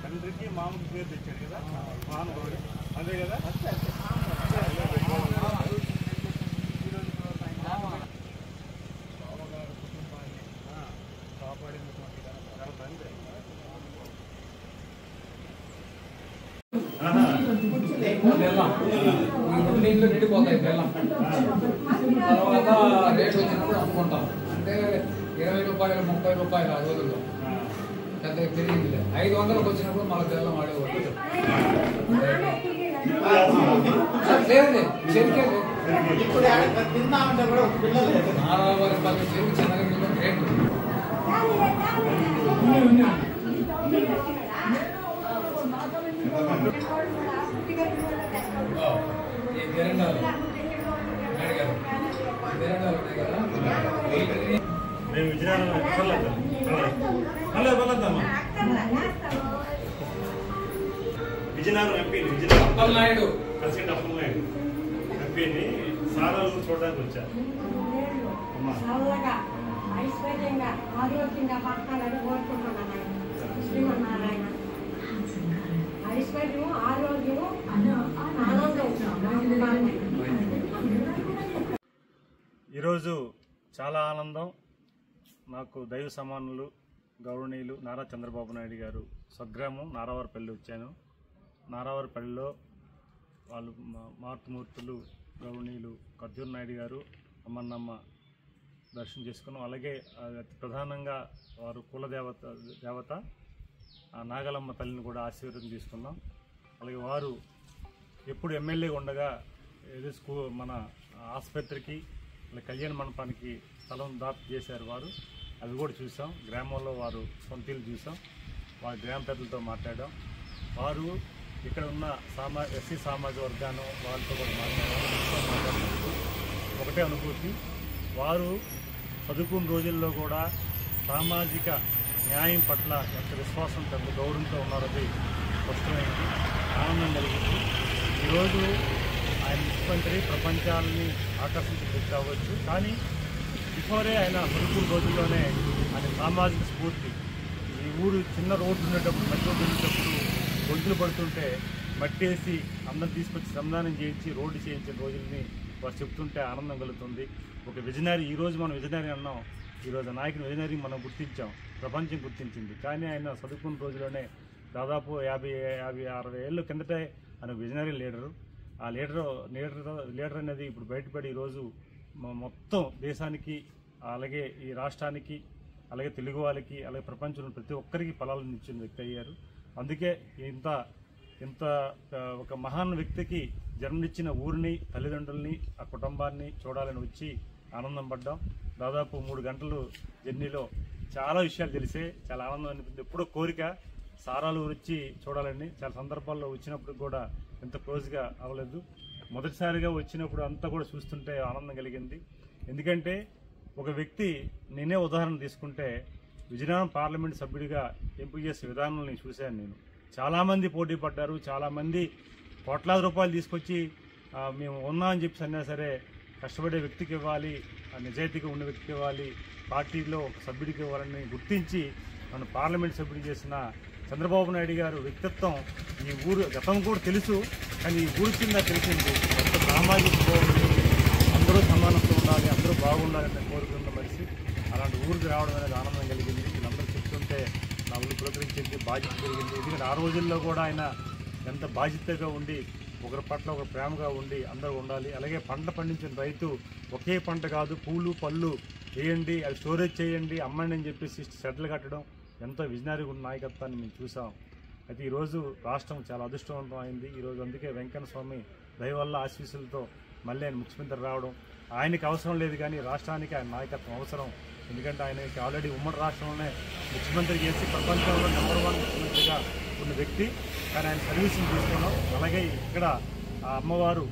తండ్రికి మామూలు పేరు తెచ్చాడు కదా మహానుభావుడు అదే కదా నీళ్ళు నిండిపోతాయి బెల్లం తర్వాత రేట్ వచ్చినప్పుడు అమ్ముకుంటాం అంటే 20 రూపాయలు 30 రూపాయలు ఆ రోజుల్లో పెద్దగా పెరిగింది 500కి వచ్చినప్పుడు మళ్ళీ బెల్లం ఆడేవాళ్ళు నారావారి చెరువు చిన్నగిరిలో రేటు మేము విజయనగరం ఎంపీని అప్పలనాయుడు ప్రెసిడెంట్ అప్పలనాయుడు ఎంపీని సారాలు చూడడానికి వచ్చారు ఐశ్వర్యంగా ఆరోగ్యంగా బతకాలని కోరుకుంటున్నాను శ్రీమన్నారాయణ ఐశ్వర్యము ఆరోగ్యము ఆనందం. ఈరోజు చాలా ఆనందం. నాకు దైవ సమానులు గౌరవనీయులు నారా చంద్రబాబు నాయుడు గారు స్వగ్రామం నారావారిపల్లి వచ్చాను. నారావారిపల్లిలో వాళ్ళు మాతృమూర్తులు గౌరవనీయులు ఖర్జూర్ నాయుడు గారు అమ్మన్నమ్మ దర్శనం చేసుకున్నాం. అలాగే ప్రధానంగా వారు కులదేవత నాగలమ్మ తల్లిని కూడా ఆశీర్వాదం తీసుకున్నాం. అలాగే వారు ఎప్పుడు ఎమ్మెల్యేగా ఉండగా ఏదో మన ఆసుపత్రికి కళ్యాణ మండపానికి స్థలం దాపు చేశారు వారు. అవి కూడా చూసాం. గ్రామంలో వారు సొంతలు చూసాం. వారి గ్రామ పెద్దలతో మాట్లాడాం. వారు ఇక్కడ ఉన్న ఎస్సీ సామాజిక వర్గాన్ని వాళ్ళతో కూడా మాట్లాడారు. ఒకటే అనుభూతి, వారు చదువుకున్న రోజుల్లో కూడా సామాజిక న్యాయం పట్ల ఎంత విశ్వాసంతో ఎంత గౌరవంతో ఉన్నారది స్పష్టమైంది. ఆనందం కలిగింది. ఈరోజు ఆయన ముఖ్యమంత్రి ప్రపంచాలని ఆకర్షించే వ్యక్తి అవ్వచ్చు, కానీ బిఫోరే ఆయన చదువుకున్న రోజుల్లోనే ఆయన సామాజిక స్ఫూర్తి. ఈ ఊరు చిన్న రోడ్డు ఉండేటప్పుడు మట్టి రోడ్డు ఉండేటప్పుడు గొంతులు పడుతుంటే మట్టేసి అందరం తీసుకొచ్చి శ్రమదానం చేయించి రోడ్డు చేయించిన రోజుల్ని వారు చెప్తుంటే ఆనందం కలుగుతుంది. ఒక విజనరీ, ఈరోజు మనం విజనరీ అన్నాం, ఈరోజు నాయకుని విజనరీ మనం గుర్తించాం, ప్రపంచం గుర్తించింది. కానీ ఆయన చదువుకున్న రోజుల్లోనే దాదాపు 50-60 ఏళ్ళ కిందటే ఆయన విజనరీ లీడరు. ఆ లీడర్ అనేది ఇప్పుడు బయటపడి ఈరోజు మొత్తం దేశానికి, అలాగే ఈ రాష్ట్రానికి, అలాగే తెలుగు వాళ్ళకి, అలాగే ప్రపంచంలో ప్రతి ఒక్కరికి ఫలాలను ఇచ్చిన వ్యక్తి అయ్యారు. అందుకే ఇంత ఒక మహాన్ వ్యక్తికి జన్మనిచ్చిన ఊరిని, తల్లిదండ్రుల్ని, ఆ కుటుంబాన్ని చూడాలని వచ్చి ఆనందం పడ్డాం. దాదాపు 3 గంటలు జర్నీలో చాలా విషయాలు తెలిసే చాలా ఆనందం అనిపించింది. ఎప్పుడో కోరిక సారాలు వచ్చి చూడాలని. చాలా సందర్భాల్లో వచ్చినప్పుడు కూడా ఎంత క్లోజ్గా అవ్వలేదు. మొదటిసారిగా వచ్చినప్పుడు అంతా కూడా చూస్తుంటే ఆనందం కలిగింది. ఎందుకంటే ఒక వ్యక్తి, నేనే ఉదాహరణ తీసుకుంటే, విజయనగరం పార్లమెంట్ సభ్యుడిగా ఎంపిక చేసే విధానాన్ని చూశాను నేను. చాలామంది పోటీ పడ్డారు. చాలామంది కోట్లాది రూపాయలు తీసుకొచ్చి మేము ఉన్నామని చెప్పి అన్నా సరే కష్టపడే వ్యక్తికి ఇవ్వాలి, నిజాయితీగా ఉన్న వ్యక్తికి ఇవ్వాలి, పార్టీలో ఒక సభ్యుడికి ఇవ్వాలని గుర్తించి మన పార్లమెంట్ సభ్యుడు చేసిన చంద్రబాబు నాయుడు గారు వ్యక్తిత్వం ఈ ఊరు గతం కూడా తెలుసు, కానీ ఈ ఊరి కింద తెలిసింది. ఎంత సామాజిక అందరూ సమానంతో ఉండాలి, అందరూ బాగుండాలని కోరుకున్న మనిషి. అలాంటి ఊరికి రావడం అనేది ఆనందం కలిగింది. వీళ్ళందరూ చెప్తుంటే నా ఊరు పులకరించింది, బాధ్యత పెరిగింది. ఎందుకంటే ఆ రోజుల్లో కూడా ఆయన ఎంత బాధ్యతగా ఉండి, ఒకరి పట్ల ఒకరు ప్రేమగా ఉండి అందరూ ఉండాలి. అలాగే పంట పండించిన రైతు ఒకే పంట కాదు, పూలు పళ్ళు వేయండి, అది స్టోరేజ్ చేయండి, అమ్మండి అని చెప్పేసి షెడ్లు కట్టడం, ఎంతో విజనరీ ఉన్న నాయకత్వాన్ని మేము చూసాం. అయితే ఈరోజు రాష్ట్రం చాలా అదృష్టవంతం అయింది. ఈరోజు అందుకే వెంకన్న స్వామి దయ వల్ల ఆశీస్సులతో మళ్ళీ ఆయన ముఖ్యమంత్రి రావడం ఆయనకి అవసరం లేదు, కానీ రాష్ట్రానికి ఆయన నాయకత్వం అవసరం. ఎందుకంటే ఆయనకి ఆల్రెడీ ఉమ్మడి రాష్ట్రంలోనే ముఖ్యమంత్రి చేసి ప్రపంచంలో నంబర్ 1 ముఖ్యమంత్రిగా ఉన్న వ్యక్తి, కానీ ఆయన సర్వీసింగ్ తీసుకున్నాం. అలాగే ఇక్కడ ఆ అమ్మవారు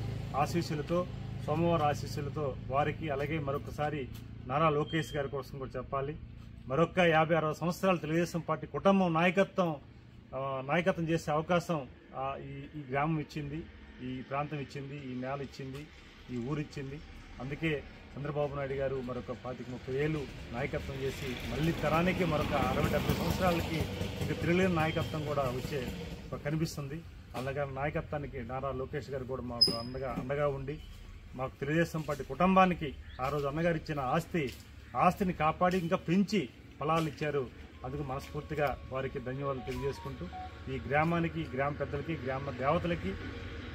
ఆశీస్సులతో, సోమవారం ఆశీస్సులతో వారికి, అలాగే మరొకసారి నారా లోకేష్ గారి కోసం కూడా చెప్పాలి, మరొక 50-60 సంవత్సరాలు తెలుగుదేశం పార్టీ కుటుంబం నాయకత్వం చేసే అవకాశం ఈ గ్రామం ఇచ్చింది. ఈ ప్రాంతం ఇచ్చింది, ఈ నేల ఇచ్చింది, ఈ ఊరు ఇచ్చింది. అందుకే చంద్రబాబు నాయుడు గారు మరొక 25-30 ఏళ్ళు నాయకత్వం చేసి మళ్ళీ తరానికి మరొక 60-70 సంవత్సరాలకి ఇంకా తిరగలేని నాయకత్వం కూడా వచ్చే కనిపిస్తుంది. అలాగే నాయకత్వానికి నారా లోకేష్ గారు కూడా మాకు అండగా ఉండి మాకు తెలుగుదేశం పార్టీ కుటుంబానికి ఆ రోజు అన్నగారు ఇచ్చిన ఆస్తిని కాపాడి ఇంకా పెంచి ఫలాలు ఇచ్చారు. అందుకు మనస్ఫూర్తిగా వారికి ధన్యవాదాలు తెలియజేసుకుంటూ ఈ గ్రామానికి, గ్రామ పెద్దలకి, గ్రామ దేవతలకి,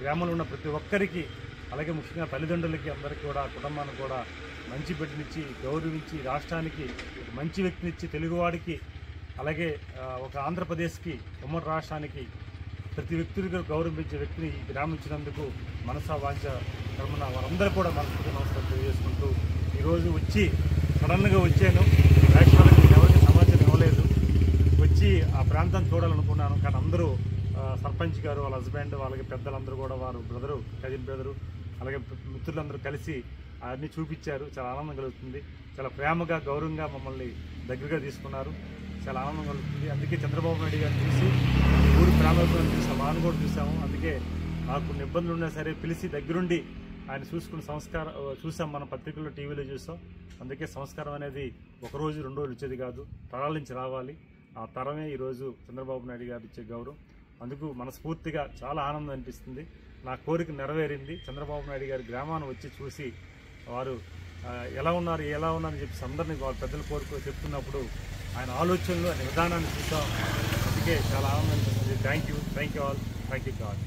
గ్రామంలో ఉన్న ప్రతి ఒక్కరికి, అలాగే ముఖ్యంగా తల్లిదండ్రులకి అందరికీ కూడా కుటుంబానికి కూడా మంచి బిడ్డనిచ్చి గౌరవించి రాష్ట్రానికి మంచి వ్యక్తినిచ్చి తెలుగువాడికి, అలాగే ఒక ఆంధ్రప్రదేశ్కి, ఉమ్మడి రాష్ట్రానికి ప్రతి వ్యక్తికి గౌరవించే వ్యక్తిని ఈ గ్రామం ఇచ్చినందుకు మనసా వాంఛ కర్మన వారందరూ కూడా మనస్ఫూర్తిగా నమస్కారం తెలియజేసుకుంటూ ఈరోజు వచ్చి సడన్గా వచ్చాను. యాక్చువల్గా ఎవరికి సమాచారం ఇవ్వలేదు. వచ్చి ఆ ప్రాంతాన్ని చూడాలనుకున్నాను. కానీ అందరూ సర్పంచ్ గారు, వాళ్ళ హస్బెండ్, వాళ్ళకి పెద్దలందరూ కూడా వారు బ్రదరు, కజిన్ బ్రదరు, అలాగే మిత్రులందరూ కలిసి అన్నీ చూపించారు. చాలా ఆనందం కలుగుతుంది. చాలా ప్రేమగా, గౌరవంగా మమ్మల్ని దగ్గరగా తీసుకున్నారు. చాలా ఆనందం కలుగుతుంది. అందుకే చంద్రబాబు నాయుడు గారిని చూసి ఊరి ప్రేమలను చూసాం, వారిని కూడా చూసాము. అందుకే నాకు కొన్ని ఇబ్బందులు ఉన్నా సరే పిలిచి దగ్గరుండి ఆయన చూసుకున్న చూసాం. మన పత్రికల్లో, టీవీలో చూసాం. అందుకే సంస్కారం అనేది 1 రోజు 2 రోజులు ఇచ్చేది కాదు, తరాల నుంచి రావాలి. ఆ తరమే ఈరోజు చంద్రబాబు నాయుడు గారు ఇచ్చే గౌరవం. అందుకు మనస్ఫూర్తిగా చాలా ఆనందం అనిపిస్తుంది. నా కోరిక నెరవేరింది. చంద్రబాబు నాయుడు గారి గ్రామాన్ని వచ్చి చూసి వారు ఎలా ఉన్నారని చెప్పి అందరినీ వారి పెద్దలు చెప్తున్నప్పుడు ఆయన ఆలోచనలు, ఆయన విధానాన్ని చూసాం. అందుకే చాలా ఆనందం అనిపిస్తుంది. Thank you all. Thank you God.